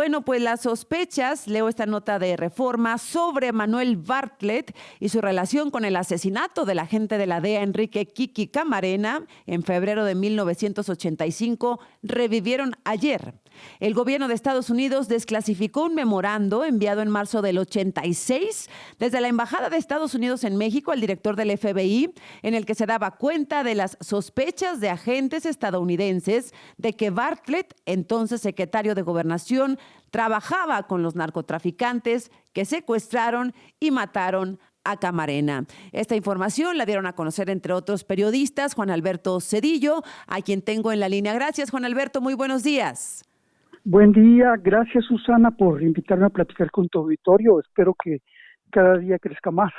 bueno, pues las sospechas, leo esta nota de Reforma, sobre Manuel Bartlett y su relación con el asesinato del agente de la DEA, Enrique Kiki Camarena, en febrero de 1985, revivieron ayer. El gobierno de Estados Unidos desclasificó un memorando enviado en marzo del 86 desde la Embajada de Estados Unidos en México al director del FBI, en el que se daba cuenta de las sospechas de agentes estadounidenses de que Bartlett, entonces secretario de Gobernación, trabajaba con los narcotraficantes que secuestraron y mataron a Camarena. Esta información la dieron a conocer, entre otros periodistas, Juan Alberto Zedillo, a quien tengo en la línea. Gracias, Juan Alberto, muy buenos días. Buen día, gracias Susana por invitarme a platicar con tu auditorio. Espero que cada día crezca más.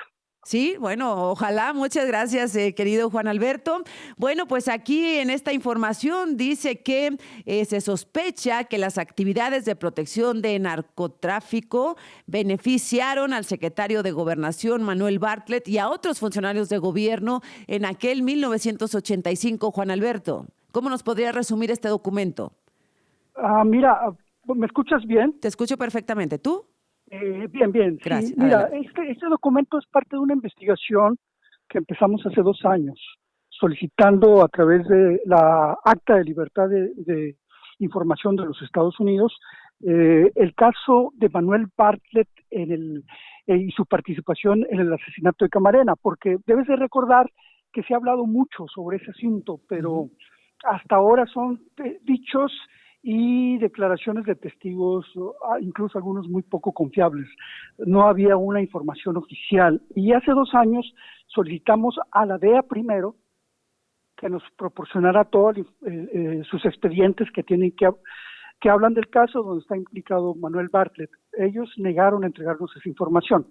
Sí, bueno, ojalá. Muchas gracias, querido Juan Alberto. Bueno, pues aquí en esta información dice que se sospecha que las actividades de protección de narcotráfico beneficiaron al secretario de Gobernación, Manuel Bartlett, y a otros funcionarios de gobierno en aquel 1985, Juan Alberto. ¿Cómo nos podría resumir este documento? Mira, ¿me escuchas bien? Te escucho perfectamente. ¿Tú? Bien. Gracias. Sí, mira, Adelante. este documento es parte de una investigación que empezamos hace 2 años, solicitando a través de la Acta de Libertad de Información de los Estados Unidos el caso de Manuel Bartlett y su participación en el asesinato de Camarena, porque debes de recordar que se ha hablado mucho sobre ese asunto, pero hasta ahora son dichos y declaraciones de testigos, incluso algunos muy poco confiables. No había una información oficial. Y hace 2 años solicitamos a la DEA primero que nos proporcionara todos sus expedientes que hablan del caso donde está implicado Manuel Bartlett. Ellos negaron entregarnos esa información.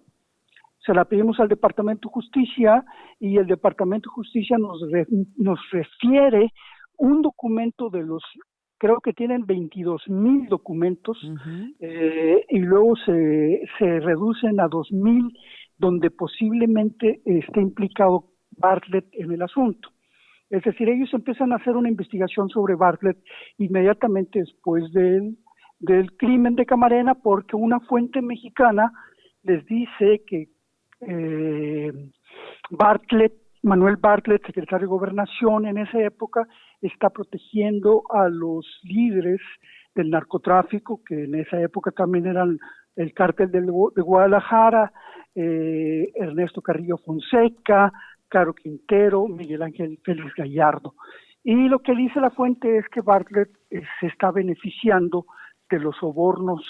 Se la pedimos al Departamento de Justicia y el Departamento de Justicia nos refiere un documento de los, creo que tienen 22,000 documentos, y luego se reducen a 2,000 donde posiblemente esté implicado Bartlett en el asunto. Es decir, ellos empiezan a hacer una investigación sobre Bartlett inmediatamente después del crimen de Camarena, porque una fuente mexicana les dice que Manuel Bartlett, secretario de Gobernación en esa época, está protegiendo a los líderes del narcotráfico, que en esa época también eran el cártel de Guadalajara, Ernesto Carrillo Fonseca, Caro Quintero, Miguel Ángel Félix Gallardo. Y lo que dice la fuente es que Bartlett se está beneficiando de los sobornos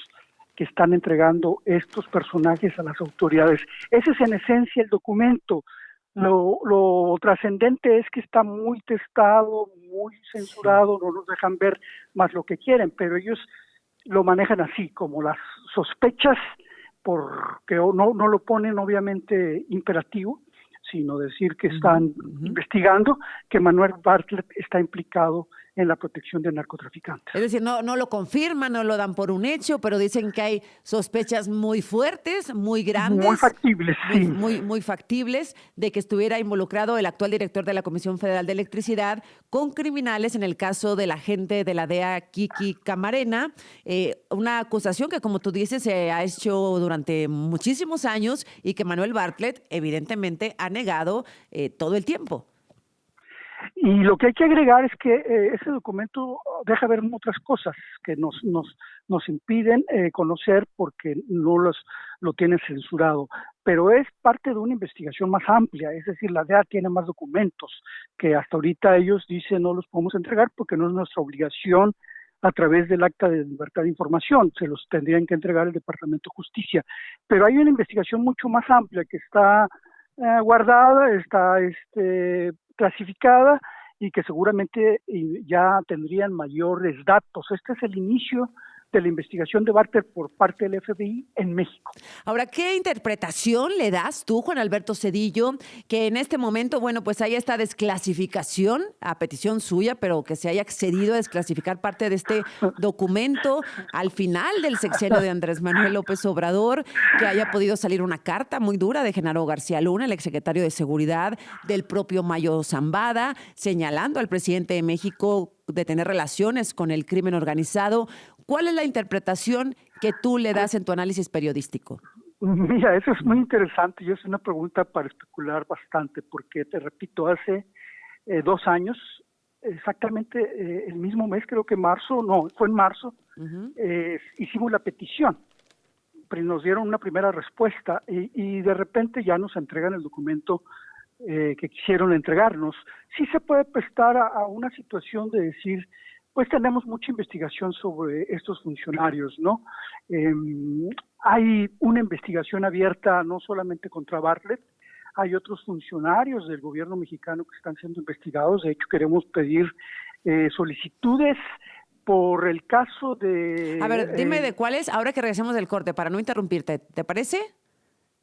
que están entregando estos personajes a las autoridades. Ese es en esencia el documento. Lo trascendente es que está muy testado, muy censurado, no nos dejan ver más lo que quieren, pero ellos lo manejan así, como las sospechas, porque no lo ponen obviamente imperativo, sino decir que están investigando que Manuel Bartlett está implicado en la protección de narcotraficantes. Es decir, no lo confirman, no lo dan por un hecho, pero dicen que hay sospechas muy fuertes, muy grandes. Muy factibles, sí. Muy factibles de que estuviera involucrado el actual director de la Comisión Federal de Electricidad con criminales en el caso del agente de la DEA, Kiki Camarena. Una acusación que, como tú dices, se ha hecho durante muchísimos años y que Manuel Bartlett evidentemente ha negado todo el tiempo. Y lo que hay que agregar es que ese documento deja ver otras cosas que nos impiden conocer porque no lo tienen censurado, pero es parte de una investigación más amplia, es decir, la DEA tiene más documentos que hasta ahorita ellos dicen no los podemos entregar porque no es nuestra obligación a través del Acta de Libertad de Información, se los tendrían que entregar el Departamento de Justicia, pero hay una investigación mucho más amplia que está guardada, está clasificada y que seguramente ya tendrían mayores datos. Este es el inicio de la investigación de Bartlett por parte del FBI en México. Ahora, ¿qué interpretación le das tú, Juan Alberto Zedillo, que en este momento, bueno, pues haya esta desclasificación a petición suya, pero que se haya accedido a desclasificar parte de este documento al final del sexenio de Andrés Manuel López Obrador, que haya podido salir una carta muy dura de Genaro García Luna, el exsecretario de Seguridad, del propio Mayo Zambada, señalando al presidente de México de tener relaciones con el crimen organizado? ¿Cuál es la interpretación que tú le das en tu análisis periodístico? Mira, eso es muy interesante y es una pregunta para especular bastante, porque te repito, hace 2 años, exactamente el mismo mes, creo que marzo, no, fue en marzo, hicimos la petición, nos dieron una primera respuesta y de repente ya nos entregan el documento que quisieron entregarnos. Sí se puede prestar a una situación de decir, pues tenemos mucha investigación sobre estos funcionarios, ¿no? Hay una investigación abierta no solamente contra Bartlett, hay otros funcionarios del gobierno mexicano que están siendo investigados. De hecho, queremos pedir solicitudes por el caso de... A ver, dime de cuáles, ahora que regresemos del corte, para no interrumpirte, ¿te parece?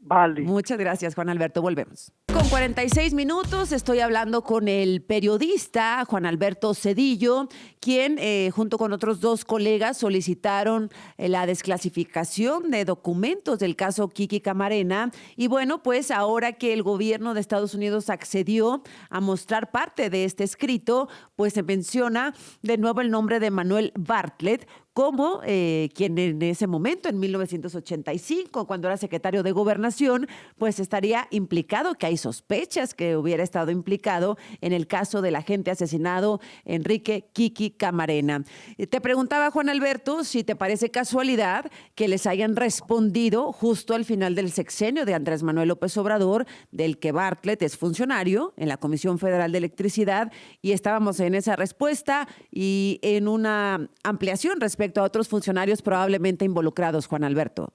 Vale. Muchas gracias, Juan Alberto. Volvemos. Con 46 minutos estoy hablando con el periodista Juan Alberto Zedillo, quien junto con otros 2 colegas solicitaron la desclasificación de documentos del caso Kiki Camarena. Y bueno, pues ahora que el gobierno de Estados Unidos accedió a mostrar parte de este escrito, pues se menciona de nuevo el nombre de Manuel Bartlett como quien en ese momento, en 1985, cuando era secretario de Gobernación, pues estaría implicado, que hay sospechas que hubiera estado implicado en el caso del agente asesinado Enrique Kiki Camarena. Te preguntaba, Juan Alberto, si te parece casualidad que les hayan respondido justo al final del sexenio de Andrés Manuel López Obrador, del que Bartlett es funcionario en la Comisión Federal de Electricidad, y estábamos en esa respuesta y en una ampliación respecto a otros funcionarios probablemente involucrados, Juan Alberto.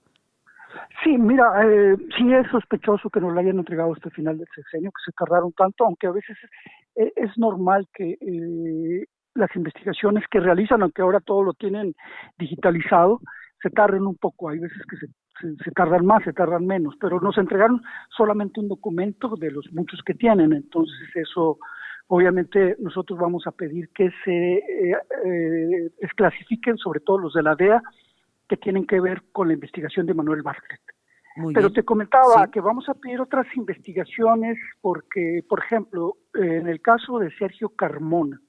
Sí, mira, sí es sospechoso que nos lo hayan entregado hasta el final del sexenio, que se tardaron tanto, aunque a veces es normal que las investigaciones que realizan, aunque ahora todo lo tienen digitalizado, se tarden un poco. Hay veces que se tardan más, se tardan menos, pero nos entregaron solamente un documento de los muchos que tienen. Entonces eso, obviamente nosotros vamos a pedir que se desclasifiquen, sobre todo los de la DEA, que tienen que ver con la investigación de Manuel Bartlett. Pero te comentaba que vamos a pedir otras investigaciones porque, por ejemplo, en el caso de Sergio Carmona,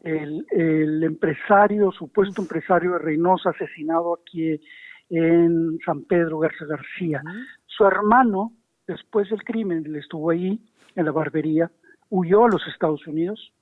el empresario, supuesto empresario de Reynosa, asesinado aquí en San Pedro Garza García, su hermano, después del crimen, él estuvo ahí en la barbería, huyó a los Estados Unidos,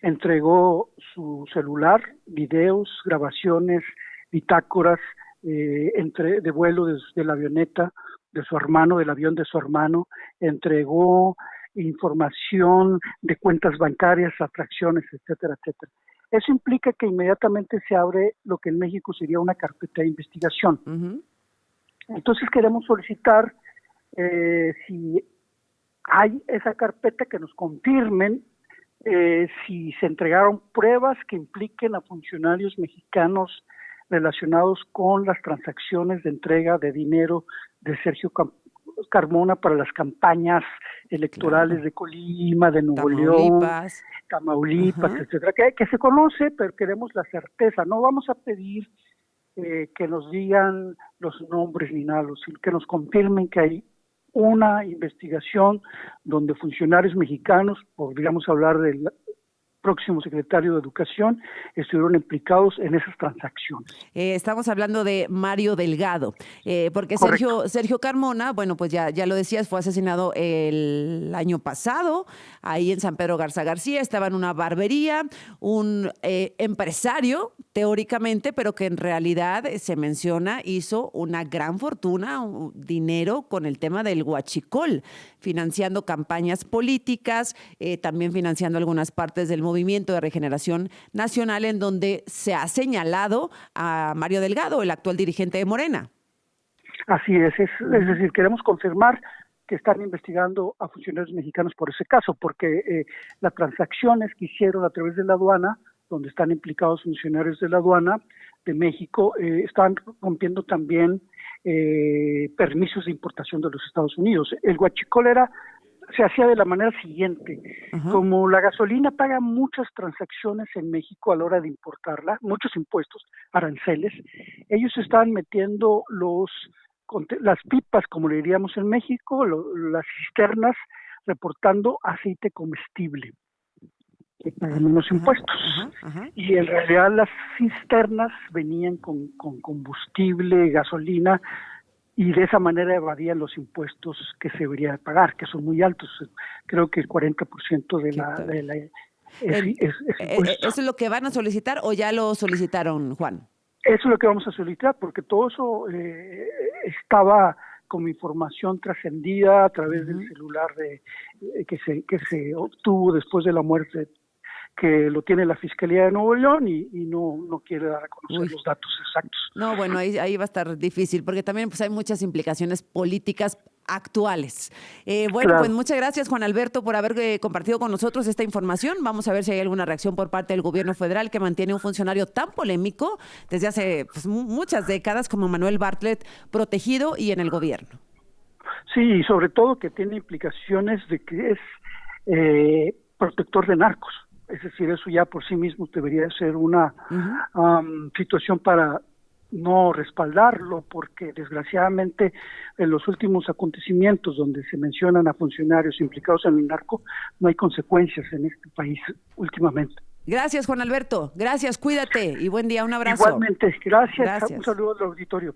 entregó su celular, videos, grabaciones, bitácoras de vuelo de la avioneta de su hermano, del avión de su hermano, entregó información de cuentas bancarias, atracciones, etcétera, etcétera. Eso implica que inmediatamente se abre lo que en México sería una carpeta de investigación. Entonces queremos solicitar si hay esa carpeta, que nos confirmen si se entregaron pruebas que impliquen a funcionarios mexicanos relacionados con las transacciones de entrega de dinero de Sergio Carmona para las campañas electorales de Colima, de Nuevo León, Tamaulipas, etcétera, que se conoce, pero queremos la certeza. No vamos a pedir que nos digan los nombres ni nada, sino que nos confirmen que hay una investigación donde funcionarios mexicanos, podríamos hablar del próximo secretario de Educación, estuvieron implicados en esas transacciones. Estamos hablando de Mario Delgado, porque Sergio Carmona, bueno, pues ya lo decías, fue asesinado el año pasado, ahí en San Pedro Garza García, estaba en una barbería, un empresario, teóricamente, pero que en realidad se menciona, hizo una gran fortuna, dinero con el tema del huachicol, financiando campañas políticas, también financiando algunas partes del Movimiento de Regeneración Nacional, en donde se ha señalado a Mario Delgado, el actual dirigente de Morena. Así es decir, queremos confirmar que están investigando a funcionarios mexicanos por ese caso, porque las transacciones que hicieron a través de la aduana, donde están implicados funcionarios de la aduana de México, están rompiendo también permisos de importación de los Estados Unidos. El huachicol se hacía de la manera siguiente. Como la gasolina paga muchas transacciones en México a la hora de importarla, muchos impuestos, aranceles, ellos están metiendo las pipas, como le diríamos en México, las cisternas, reportando aceite comestible. paga menos impuestos. Y en realidad las cisternas venían con combustible, gasolina, y de esa manera evadían los impuestos que se debería pagar, que son muy altos. Creo que el 40% de la es impuesto. ¿Eso es lo que van a solicitar o ya lo solicitaron, Juan? Eso es lo que vamos a solicitar, porque todo eso estaba como información trascendida a través del celular que se obtuvo después de la muerte, que lo tiene la Fiscalía de Nuevo León y no quiere dar a conocer los datos exactos. No, bueno, ahí va a estar difícil, porque también pues hay muchas implicaciones políticas actuales. Bueno, Claro. pues muchas gracias, Juan Alberto, por haber compartido con nosotros esta información. Vamos a ver si hay alguna reacción por parte del gobierno federal que mantiene un funcionario tan polémico desde hace pues, muchas décadas como Manuel Bartlett, protegido y en el gobierno. Sí, y sobre todo que tiene implicaciones de que es protector de narcos. Es decir, eso ya por sí mismo debería ser una situación para no respaldarlo, porque desgraciadamente en los últimos acontecimientos donde se mencionan a funcionarios implicados en el narco, no hay consecuencias en este país últimamente. Gracias, Juan Alberto. Gracias, cuídate y buen día. Un abrazo. Igualmente, gracias. Gracias. Un saludo al auditorio.